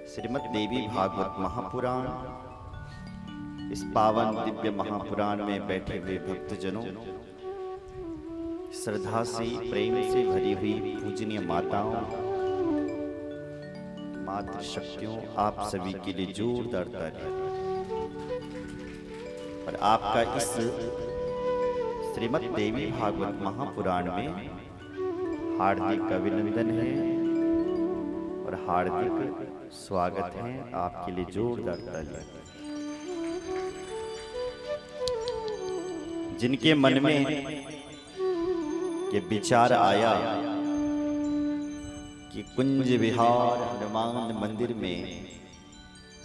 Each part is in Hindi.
श्रीमद् देवी भागवत महापुराण। इस पावन दिव्य महापुराण में बैठे हुए भक्तजनों, श्रद्धा से प्रेम से भरी हुई पूजनीय माताओं, मातृशक्तियों, आप सभी के लिए जोरदार ताली। और आपका इस श्रीमद् देवी भागवत महापुराण में हार्दिक अभिनंदन है और हार्दिक स्वागत है। आपके लिए जोरदार ताली। जिनके मन में ये विचार आया कि कुंज विहार हनुमान मंदिर में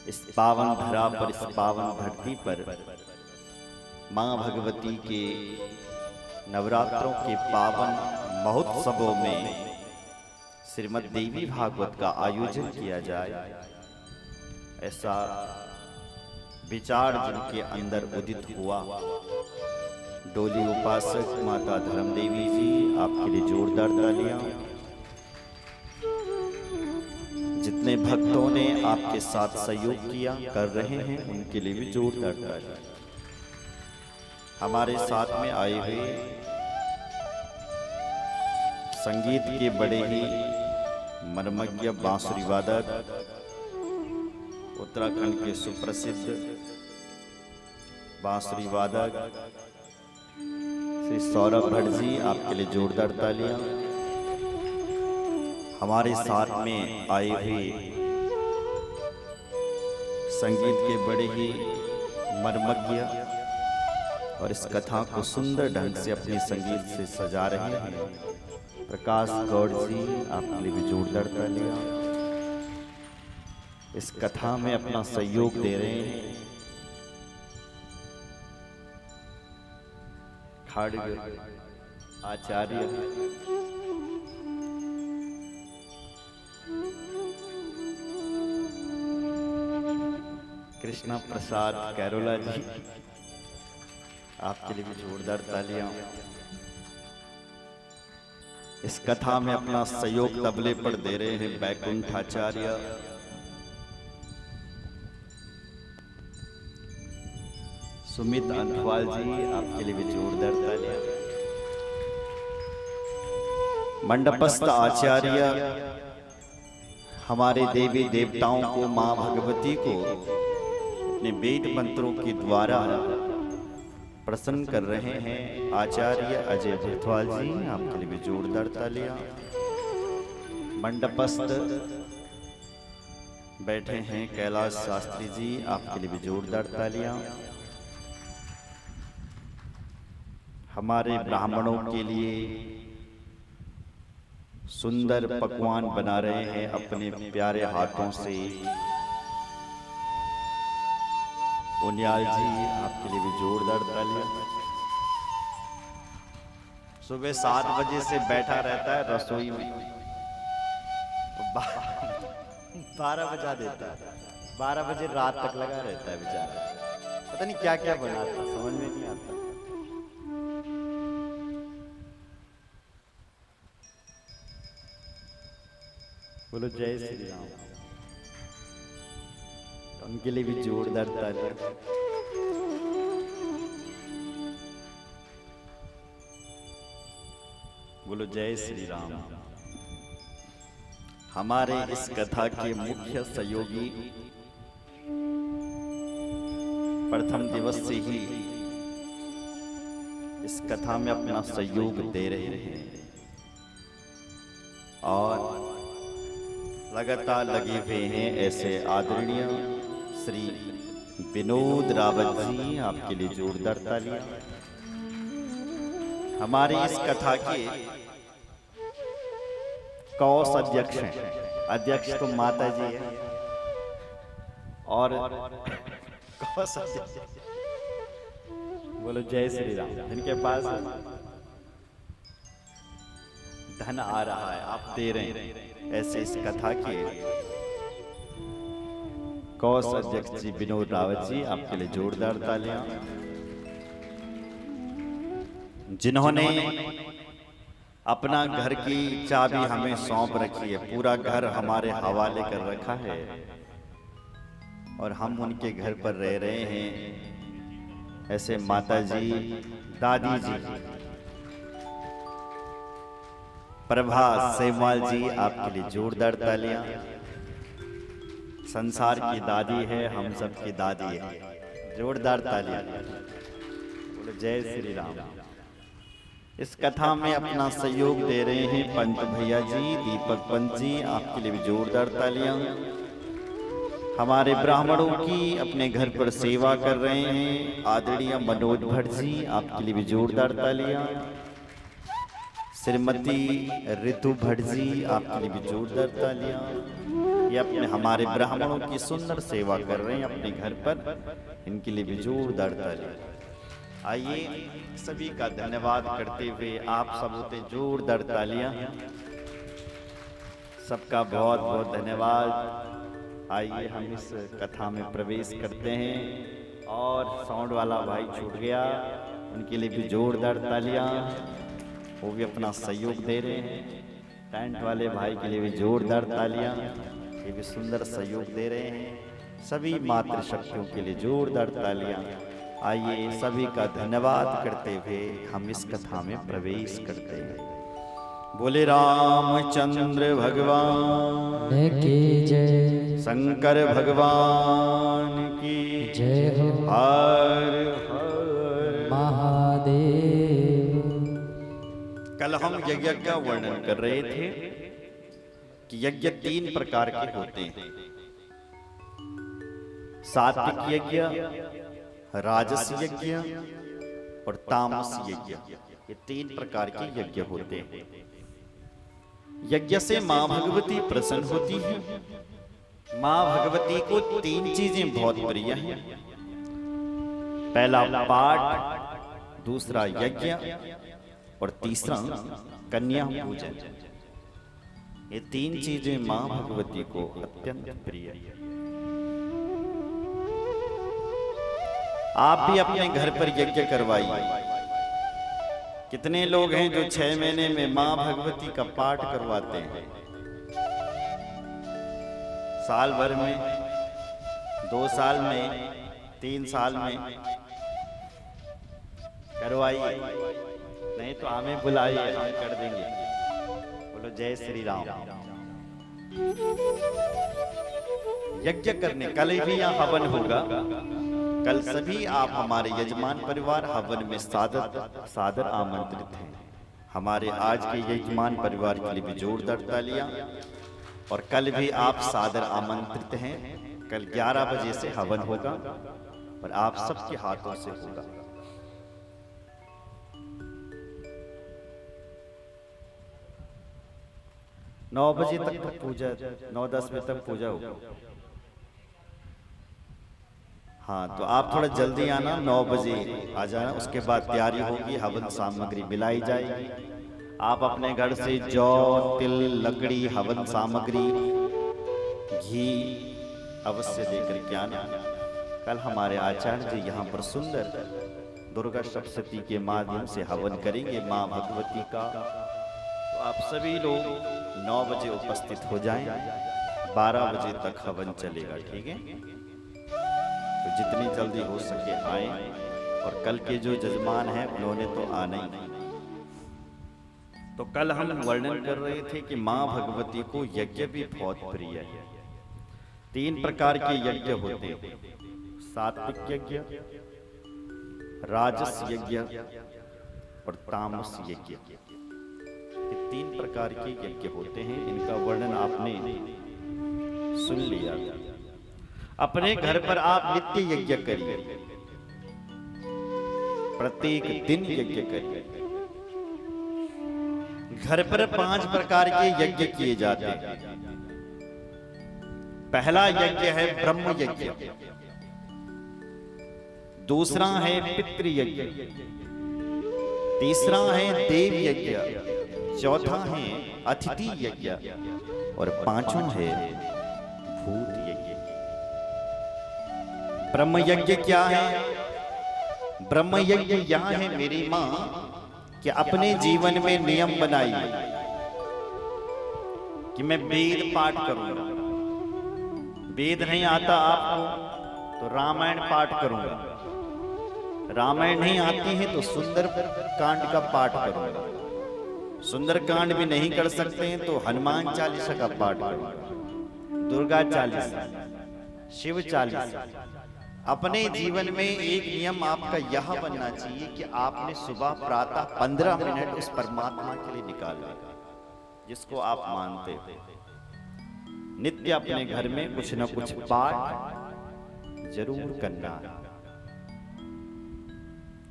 इस पावन धरा पर, इस पावन धरती पर मां भगवती के नवरात्रों के पावन महोत्सवों में श्रीमद् देवी भागवत का आयोजन किया जाए, ऐसा विचार जिनके अंदर उदित हुआ। डोली उपासक माता धर्म देवी जी, आपके लिए जोरदार तालियां। जितने भक्तों ने आपके साथ सहयोग किया, कर रहे हैं, उनके लिए भी जोरदार तालियां। हमारे साथ में आए हुए संगीत के बड़े ही मर्मज्ञ बांसुरी वादक, उत्तराखंड के सुप्रसिद्ध बांसुरी वादक श्री सौरभ भट्ट जी, आपके लिए जोरदार तालियां। हमारे साथ में आए हुए संगीत के बड़े ही मर्मज्ञ और इस कथा को सुंदर ढंग से अपने संगीत से सजा रहे हैं प्रकाश गौड़ जी, आपके लिए भी जोरदार तालियां। इस कथा में अपना सहयोग दे रहे हैं खड़ग आचार्य, कृष्णा प्रसाद कैरोला जी, आपके लिए भी जोरदार तालियां। इस कथा में अपना सहयोग तबले पर दे रहे हैं बैकुंठ आचार्य, सुमित अंथवाल जी, आपके लिए भी जोरदार तालियां। मंडपस्थ आचार्य हमारे देवी देवताओं को, मां भगवती को अपने वेद मंत्रों के द्वारा प्रसन्न कर रहे हैं आचार्य अजय भरद्वाज जी, आपके लिए भी जोरदार तालियां। मंडपस्थ बैठे हैं कैलाश शास्त्री जी, आपके लिए भी जोरदार तालियां। हमारे ब्राह्मणों के लिए सुंदर पकवान बना रहे हैं अपने प्यारे हाथों से उनियाल जी, आपके लिए भी जोरदार तालियां। सुबह 7 बजे से बैठा रहता है रसोई में, 12 बजा देता है, 12 बजे रात तक लगा रहता है बेचारा। पता नहीं क्या क्या बनाता, समझ में नहीं आता। बोलो जय श्री राम। उनके लिए भी जोरदार तालियां। बोलो जय श्री राम। हमारे इस कथा के मुख्य सहयोगी प्रथम दिवस से ही इस कथा में अपना सहयोग दे रहे हैं और लगातार लगे हुए हैं ऐसे आदरणीय श्री विनोद रावत जी, आपके लिए जोरदार तालियां। हमारी इस कथा के कौश अध्यक्ष हैं, अध्यक्ष तो माता जी है और कौश अध्यक्ष, बोलो जय श्री राम। जिनके पास धन आ रहा है, आप दे रहे हैं, ऐसे इस कथा के कौश अध्यक्ष जी विनोद रावत जी, आपके लिए जोरदार तालियां। जिन्होंने अपना घर की चाबी हमें सौंप रखी है, पूरा घर हमारे हवाले कर रखा है, और हम उनके घर पर रह रहे हैं। ऐसे माता जी, दादी जी, प्रभा सेमवाल जी, आपके लिए जोरदार तालियां। संसार की दादी है, हम सब की दादी है, जोरदार तालियां। बोलो जय श्री राम। इस कथा में अपना सहयोग दे रहे हैं पंत भैया जी, दीपक पंत जी, आपके लिए भी जोरदार तालियां। हमारे ब्राह्मणों की अपने घर पर सेवा कर रहे हैं आदरणीय मनोज भट्ट जी, आपके लिए भी जोरदार तालियां। श्रीमती ऋतु भट्ट जी, आपके लिए भी जोरदार तालियां। ये अपने हमारे ब्राह्मणों की सुंदर सेवा कर रहे हैं अपने घर पर, इनके लिए भी जोरदार तालियां। आइए सभी का धन्यवाद करते हुए आप सब होते जोरदार तालियां। सबका बहुत बहुत धन्यवाद। आइए हम इस कथा में प्रवेश करते हैं। और साउंड वाला भाई छूट गया, उनके लिए भी जोरदार तालियां, वो भी अपना सहयोग दे रहे हैं। टेंट वाले भाई के लिए भी जोरदार तालियां, ये भी सुंदर सहयोग दे रहे हैं। सभी मातृशक्तियों के लिए जोरदार तालियां। आइए सभी का धन्यवाद करते हुए हम इस कथा में प्रवेश करते हैं। बोले रामचंद्र भगवान की जय, शंकर भगवान की जय हो, हर हर महादेव। कल हम यज्ञ का वर्णन कर रहे थे कि यज्ञ 3 प्रकार के होते हैं। सात्विक यज्ञ, राजस यज्ञ और तामस यज्ञ, ये 3 प्रकार के यज्ञ होते हैं। यज्ञ से मां भगवती प्रसन्न होती है। मां भगवती को 3 चीजें बहुत प्रिय हैं। पहला पाठ, दूसरा यज्ञ और तीसरा कन्या पूजन। ये 3 चीजें मां भगवती को अत्यंत प्रिय है। आप भी अपने घर पर यज्ञ करवाइए। कितने लोग हैं जो 6 महीने में मां भगवती का पाठ करवाते हैं? साल भर में, 2 साल में, 3 साल में करवाइए, नहीं तो हमें बुलाइए, हम कर देंगे। बोलो जय श्री राम। यज्ञ करने, कल भी यहाँ हवन होगा। कल सभी आप हमारे यजमान परिवार हवन में सादर आमंत्रित हैं। हमारे आज के यजमान परिवार के लिए भी जोरदार तालियां। और कल भी आप सादर आमंत्रित हैं। कल 11 बजे से हवन होगा और आप सबके हाथों से होगा। नौ बजे तक पूजा, 9-10 बजे तक पूजा होगा। हाँ, तो आप थोड़ा जल्दी आना, 9 बजे आ जाना। उसके बाद तैयारी होगी, हवन सामग्री मिलाई जाएगी। आप अपने घर से जौ, तिल, लकड़ी, हवन सामग्री, घी अवश्य लेकर के आना। कल हमारे आचार्य जी यहाँ पर सुंदर दुर्गा सप्तशती के माध्यम से हवन करेंगे माँ भगवती का। तो आप सभी लोग 9 बजे उपस्थित हो जाएं। 12 बजे तक हवन चलेगा, ठीक है? तो जितनी जल्दी हो सके आए। और कल के जो जजमान हैं उन्होंने तो आना ही नहीं। तो कल हम वर्णन कर रहे थे कि मां भगवती को यज्ञ भी बहुत प्रिय है। 3 प्रकार के यज्ञ होते हैं। सात्विक यज्ञ, राजस यज्ञ और तामस यज्ञ। ये 3 प्रकार के यज्ञ होते हैं। इनका वर्णन आपने सुन लिया। अपने घर पर आप नित्य यज्ञ करिए, प्रत्येक दिन यज्ञ करिए। घर पर 5 प्रकार के यज्ञ किए जाते हैं। पहला यज्ञ है ब्रह्म यज्ञ, दूसरा है पितृ यज्ञ, तीसरा है देव यज्ञ, चौथा है अतिथि यज्ञ और 5वां है भूत यज्ञ। ब्रह्म यज्ञ क्या है? ब्रह्म यज्ञ यह है मेरी मां कि अपने जीवन में नियम बनाइए कि मैं वेद पाठ करूंगा, वेद नहीं आता आपको तो रामायण पाठ करूंगा, रामायण नहीं आती है तो सुंदर कांड का पाठ करूंगा, सुंदर कांड भी नहीं कर सकते हैं तो हनुमान चालीसा का पाठ करूंगा, दुर्गा चालीसा, शिव चालीसा। अपने जीवन में एक नियम आपका यह बनना चाहिए कि आपने सुबह प्रातः 15 मिनट उस परमात्मा के लिए निकालना, जिसको आप मानते हो। नित्य अपने घर में कुछ न कुछ पाठ जरूर करना है।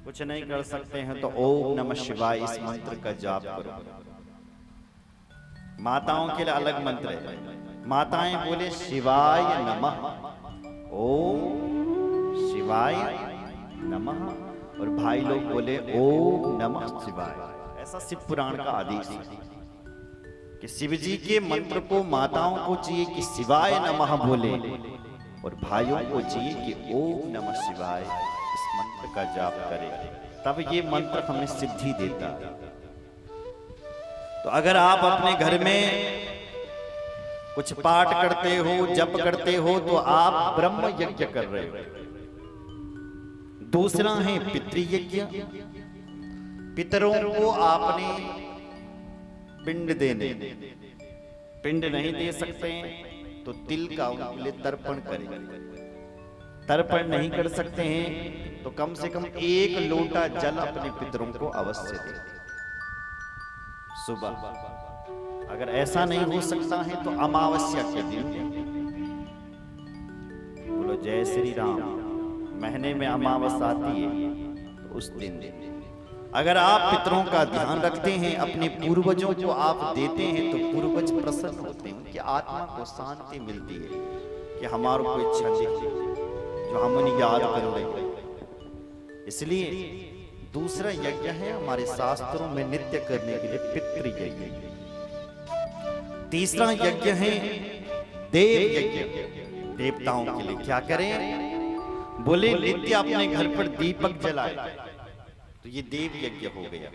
कुछ नहीं कर सकते हैं तो ओम नमः शिवाय इस मंत्र का जाप करो। माताओं के लिए अलग मंत्र है, माताएं बोले शिवाय नमः, ओम शिवाय नमः, और भाई लोग बोले ओम नमः शिवाय। ऐसा शिव पुराण का आदेश है कि शिव जी के मंत्र को माताओं को चाहिए कि शिवाय नमः बोले, और भाइयों को चाहिए कि ओम नमः शिवाय इस मंत्र का जाप करें, तब ये मंत्र हमें सिद्धि देता है। तो अगर आप अपने घर में कुछ पाठ करते हो, जप करते हो, तो आप ब्रह्म यज्ञ कर रहे हो। दूसरा है पितृयज्ञ। पितरों को आपने पिंड देने, पिंड नहीं दे सकते हैं तो तिल का उनके लिए तर्पण करें। तर्पण नहीं कर सकते हैं तो कम से कम 1 लोटा जल अपने पितरों को अवश्य दें सुबह। अगर ऐसा नहीं हो सकता है तो अमावस्या के दिन, बोलो जय श्री राम, महीने में अमावस्या आती है तो उस दिन। अगर आप पितरों का ध्यान रखते हैं, अपने पूर्वजों को आप देते हैं, तो पूर्वज प्रसन्न होते हैं, उनकी आत्मा को शांति मिलती है कि हमारा कोई इच्छा जो हम उन्हें याद कर रहे। इसलिए दूसरा यज्ञ है हमारे शास्त्रों में नित्य करने के लिए पितृ यज्ञ। तीसरा यज्ञ है देव यज्ञ। देवताओं के लिए क्या करें? बोले नित्य अपने घर पर दीपक जलाए, तो ये देव यज्ञ हो गया।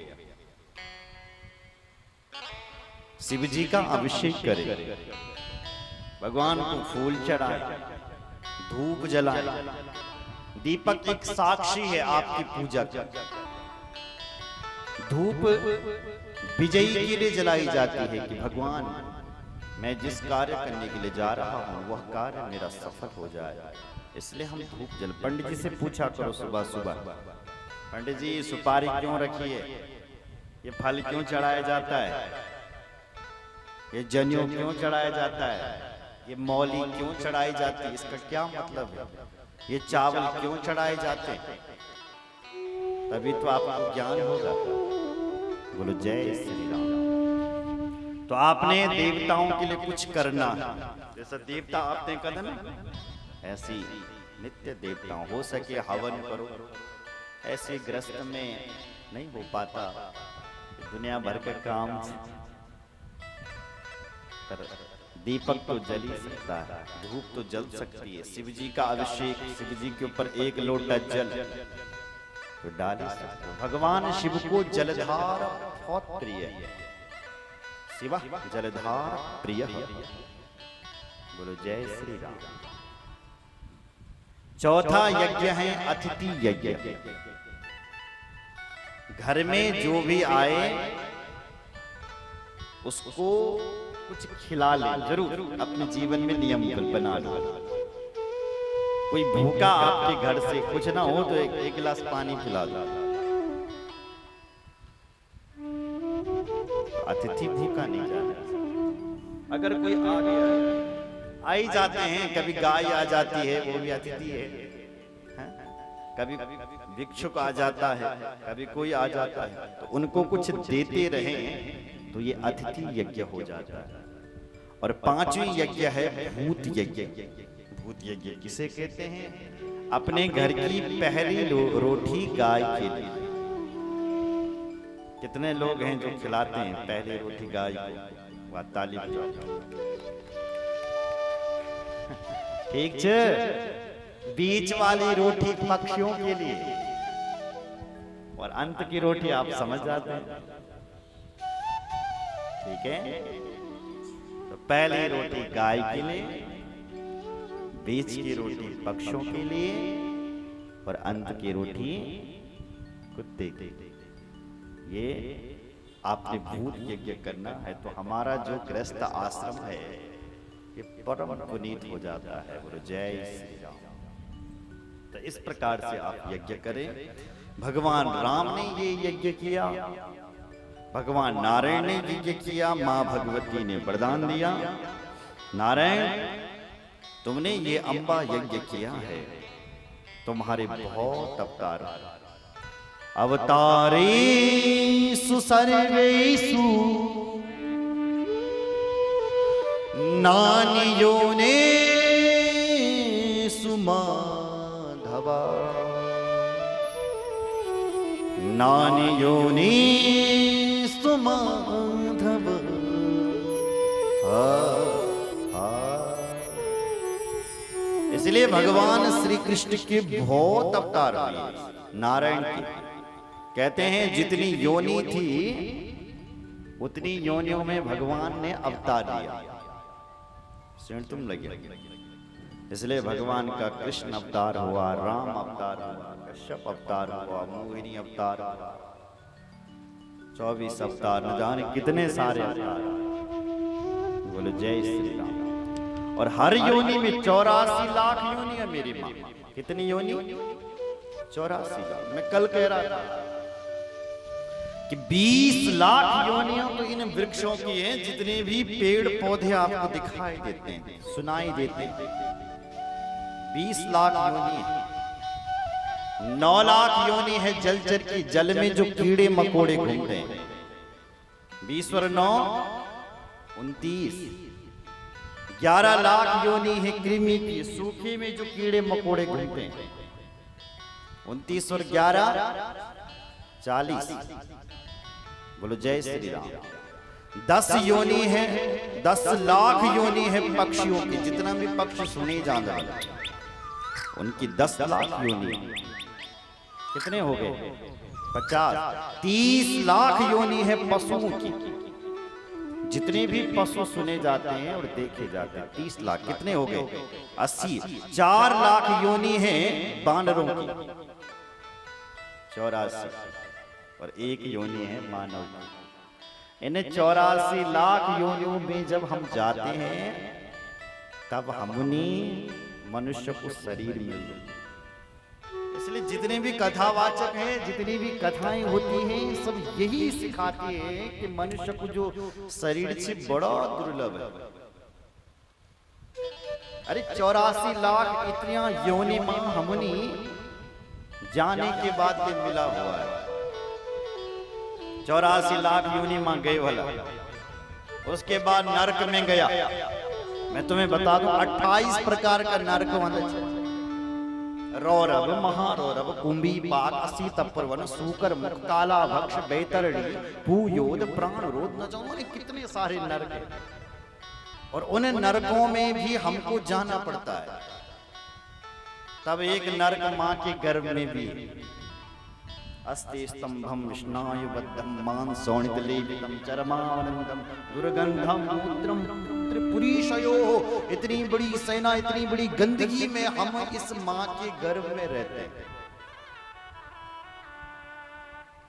शिव जी का अभिषेक करें, भगवान को फूल चढ़ाए, धूप जलाए। दीपक एक साक्षी है आपकी पूजा का। धूप विजयी के लिए जलाई जाती है कि भगवान मैं जिस कार्य करने के लिए जा रहा हूं वह कार्य मेरा सफल हो जाए, इसलिए हम धूप जल। पंडित जी से पूछा करो सुबह सुबह, पंडित जी सुपारी क्यों रखी है, ये फल क्यों चढ़ाया जाता है, ये जनेऊ क्यों चढ़ाया जाता है, ये मौली क्यों चढ़ाई जाती है, इसका क्या मतलब है, ये चावल क्यों चढ़ाए जाते हैं? तभी तो आपको ज्ञान होगा। बोलो जय श्री राम। तो आपने देवताओं के लिए कुछ करना, जैसा देवता आपने कहा ना, ऐसी नित्य देवताओं हो सके हवन करो। ऐसे ग्रस्त में नहीं हो पाता, दुनिया भर के काम, पर दीपक तो जल ही सकता है, धूप तो जल सकती है। शिव जी का अभिषेक, शिव जी के ऊपर 1 लोटा जल तो डाल ही सकते हो। भगवान शिव को जलधार बहुत प्रिय है, शिव जलधार प्रिय है। बोलो जय श्री राम। चौथा यज्ञ है अतिथि यज्ञ। घर में जो भी आए उसको कुछ खिला ले, जरूर अपने जीवन में नियम बना लो। कोई भूखा आपके घर से कुछ ना हो तो एक गिलास पानी पिला दो। अतिथि भूखा नहीं जाना। अगर कोई आ गया, आ ही जाते हैं, कभी गाय आ जाती है वो भी अतिथि है, कभी भिक्षुक आ जाता है, कभी कोई आ जाता है, तो उनको कुछ देते रहे तो ये अतिथि यज्ञ हो जाता है। और 5वीं यज्ञ है भूत यज्ञ। भूत यज्ञ किसे कहते हैं? अपने घर की पहली रोटी गाय के लिए। कितने लोग हैं जो खिलाते हैं पहली रोटी गाय को? वह ताली बजाओ। ठीक है। बीच वाली रोटी पक्षियों के लिए और अंत की रोटी आप समझ जाते हैं। ठीक है, तो पहली रोटी गाय के लिए, बीच की रोटी पक्षों के लिए और अंत की रोटी कुत्ते के लिए। ये आपने भूत यज्ञ करना है तो हमारा जो गृहस्थ आश्रम है ये परम पुनीत हो जाता है। बोलो जय श्री राम। तो इस प्रकार से आप यज्ञ करें। भगवान राम ने ये यज्ञ किया, भगवान नारायण ने यज्ञ किया, मां भगवती ने वरदान दिया, नारायण तुमने ये अंबा यज्ञ किया है, तुम्हारे बहुत अवतार, अवतारेषु सर्वेषु नान्योनेषु माधवा, नान्योनेषु माधव। इसलिए भगवान श्री कृष्ण के बहुत अवतार हुए। नारायण के कहते हैं जितनी योनि थी उतनी योनियों में भगवान ने अवतार लिया। सुन तुम लगे, इसलिए भगवान का कृष्ण अवतार हुआ, राम अवतार हुआ, कश्यप अवतार हुआ, मोहिनी अवतार हुआ, 24 अवतार, न जाने कितने सारे अवतार। बोलो जय श्री राम। और हर योनि में 84 लाख योनि है मेरी माँ। कितनी योनि? 84 लाख। मैं कल कह रहा था कि 20 लाख योनियां तो इन वृक्षों की हैं, जितने भी पेड़ पौधे आपको दिखाई देते हैं, सुनाई देते हैं, 20 लाख योनि है। 9 लाख योनि है जलचर की, जल में जो कीड़े मकोड़े घूमते हैं। 20 और 9 29। 11 लाख योनि है कृमि की, सूखे में जो कीड़े मकोड़े घूमते हैं। 29 और 11 40। बोलो जय श्री राम। 10 योनि है, 10 लाख योनि है पक्षियों की, जितना भी पक्षी सुने जाने उनकी 10 लाख योनि। कितने हो गए? 50। 30 लाख योनि है पशुओं की, जितने भी पशु सुने जाते हैं और देखे जाते हैं। 30 लाख। कितने हो गए? 80। 4 लाख योनि है बानरों की, 84। और 1 योनि है मानव की। इन्हें 84 लाख योनियों में जब हम जाते हैं तब हमने मनुष्य को शरीर मिले। इसलिए जितने भी कथावाचक हैं, जितनी भी कथाएं होती हैं, सब यही सिखाती हैं कि मनुष्य को जो शरीर से बड़ा दुर्लभ है। अरे 84 लाख इतनी योनि मां हमनी जाने के बाद भी मिला हुआ है। 84 लाख योनि मां गए वाला, उसके बाद नरक में गया। मैं तुम्हें बता दूं 28 प्रकार का नरक वहां। रौरव, महारौरव, कुंभी, बाघ, असी, तपरवन, सूकर मुख, काला भक्ष, बैतरणी, पूयोद, प्राणरोध, न जाने कितने सारे नरक हैं। और उन नरकों में भी हमको जाना पड़ता है। तब एक नरक मां के गर्भ में भी अस्ति स्तंभम विष्णायुबद्धम मांसोणितलेपितम चरमावनंदम दुर्गंधम मूत्रम त्रिपुरीशयो। इतनी बड़ी सेना, इतनी बड़ी गंदगी में हम इस मां के गर्भ में रहते हैं।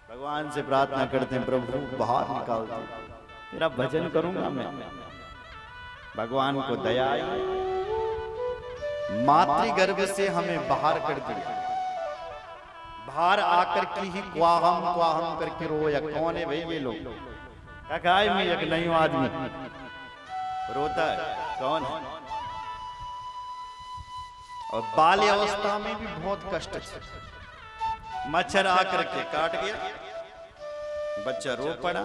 भगवान से प्रार्थना करते हैं, प्रभु बाहर निकाल दो, तेरा भजन करूंगा मैं। भगवान को दया आई, मातृगर्भ से हमें बाहर कर दिया। बाहर आकर के ही क्वाहम करके रोया। कौन है भाई ये लोग? क्या है? मैं एक नई आदमी रोता है। कौन है? और बाल्य अवस्था में भी बहुत कष्ट है। मच्छर आकर के काट गया, बच्चा रो पड़ा,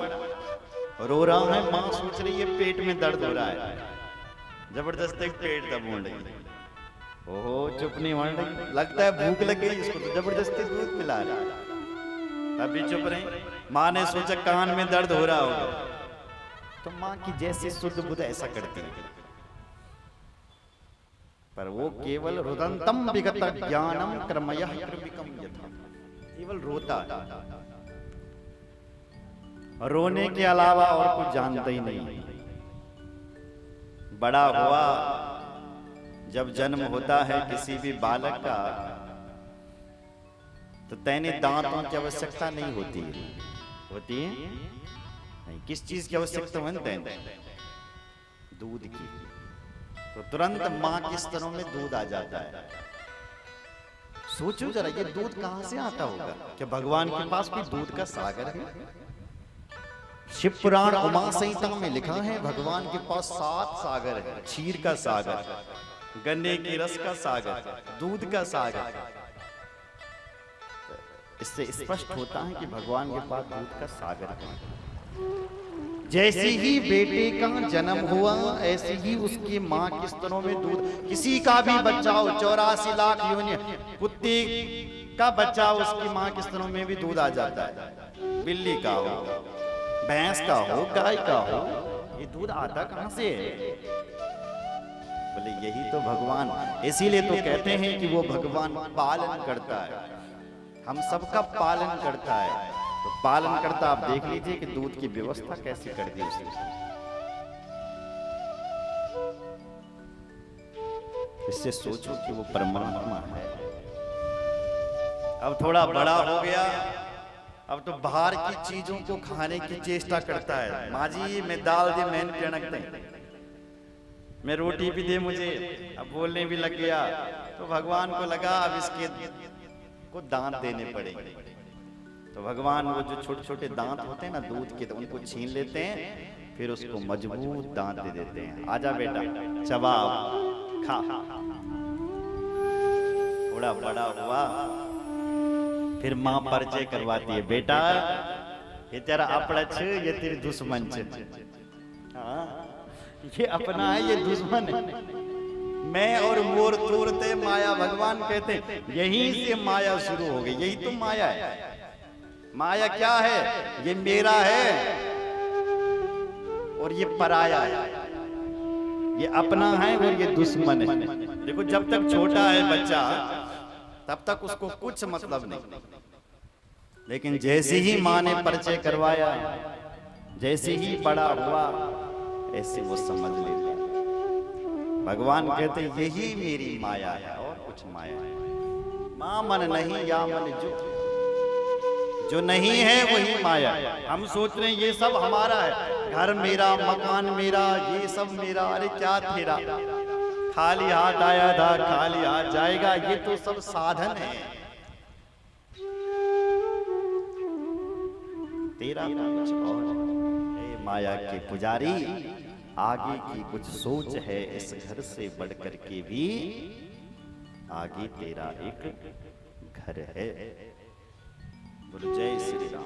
रो रहा है, मां सोच रही है पेट में दर्द हो रहा है, जबरदस्ती पेट दबोड़ रही है। ओहो चुप नहीं मान रही, लगता है भूख लग गई इसको, तो जबरदस्ती दूध पिला रहा है। अभी चुप रही। माँ ने सोचा कान में दर्द हो रहा होगा, तो माँ की जैसी शुद्ध बुद्ध ऐसा करती है। पर वो केवल रुदंतम विगत ज्ञानम क्रमयः कृमिकम यथा, केवल रोता है, रोने के अलावा और कुछ जानता ही नहीं। बड़ा हुआ, जब जन्म होता है किसी भी बालक का तो तैने दांतों की आवश्यकता नहीं होती है। होती है नहीं, किस चीज की आवश्यकता बनते हैं? दूध की। तो तुरंत मां के स्तनों में दूध आ जाता है। सोचो जरा, ये दूध कहां से आता होगा? क्या भगवान के पास कोई दूध का सागर है? शिव पुराण उमा संहिता में लिखा है भगवान के पास 7 सागर है। क्षीर का सागर, गन्ने के रस का सागर, दूध का सागर। इससे स्पष्ट होता है कि भगवान के पास दूध का सागर है। जैसे ही बेटे का जन्म हुआ ऐसे ही उसकी मां के स्तनों में दूध। किसी का भी बच्चा हो, 84 लाख योनि, कुत्ते का बच्चा उसकी मां के स्तनों में भी दूध आ जाता है। बिल्ली का हो, भैंस का हो, गाय का हो, ये दूध आता कहां से है? बोले यही तो भगवान। इसीलिए तो कहते हैं कि वो भगवान पालन करता है, हम सबका पालन करता है। तो पालन करता, आप देख लीजिए कि दूध की व्यवस्था कैसे कर दी उसने। इससे सोचो कि वो परमात्मा है। अब थोड़ा बड़ा हो गया, अब तो बाहर की चीजों को खाने की चेष्टा करता है। माँ जी मैं दाल दे, मैंने प्रणक दे, मैं रोटी भी दे मुझे। अब बोलने भी लग गया। तो भगवान को लगा अब इसके को दांत देने पड़ेंगे। तो भगवान वो जो छोटे छोटे दांत होते हैं ना दूध के, तो उनको छीन लेते हैं, फिर उसको मजबूत दांत दे देते हैं। आजा बेटा चबा खा। थोड़ा बड़ा हुआ, फिर मां परिचय करवाती है, बेटा ये तेरा अपना छ, ये तेरी दुश्मन छ। हाँ, ये अपना है, ये दुश्मन है। मैं और मोर तोड़ते माया, भगवान कहते यहीं से माया शुरू हो गई। यही तो माया है। माया क्या है? ये मेरा है और ये पराया है, ये अपना है और ये दुश्मन है। देखो जब तक छोटा है बच्चा तब तक उसको कुछ मतलब नहीं, लेकिन जैसे ही माँ ने परिचय करवाया, जैसे ही बड़ा हुआ, ऐसे वो समझ लेते। भगवान कहते यही मेरी माया है और कुछ माया है। माँ मन नहीं या मन जो नहीं है वही माया। हम सोच रहे हैं ये सब हमारा है, घर मेरा, मकान मेरा, ये सब मेरा। अरे क्या तेरा? खाली हाथ आया था, खाली हाथ जाएगा। ये तो सब साधन है, तेरा कुछ और है। माया के पुजारी, आगे की कुछ सोच है, इस घर से बढ़कर के भी आगे तेरा एक घर है। बोलो जय श्री राम।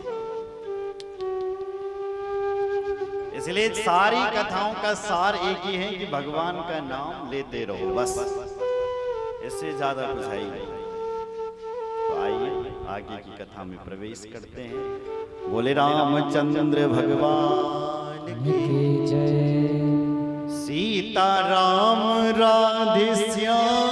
इसलिए सारी कथाओं का सार एक ही है कि भगवान का नाम लेते रहो, बस। इससे ज्यादा कुछ है ही नहीं। तो आइए आगे की कथा में प्रवेश करते हैं। बोले रामचंद्र भगवान की जय। सीता राम राधे श्याम